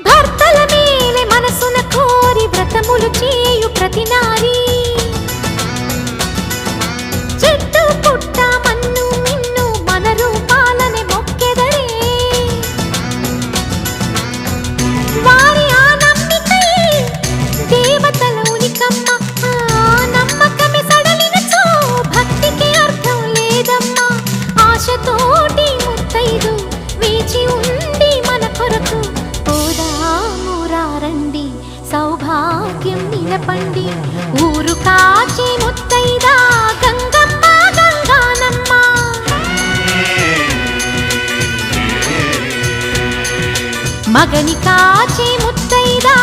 భర్తల మేలే మనసున కోరి వ్రతములు చేయు ప్రతి నారీ చెట్టు పుట్ట మన్ను మిన్ను మన రూపాలనే మొక్కెదరే వారి ఆ నమ్మికై దేవతలోనికమ్మ నమ్మకమే సడలినచో భక్తికి అర్థం లేదమ్మా ఆశతోటి ముత్తైదు వేచి ఉండి మన కొరకు పోదామురారండి సౌభాగ్యం నిలపండి ఊరు కాచే ముత్తైదా గంగమ్మ గంగానమ్మ మగని కాచే ముత్తైదా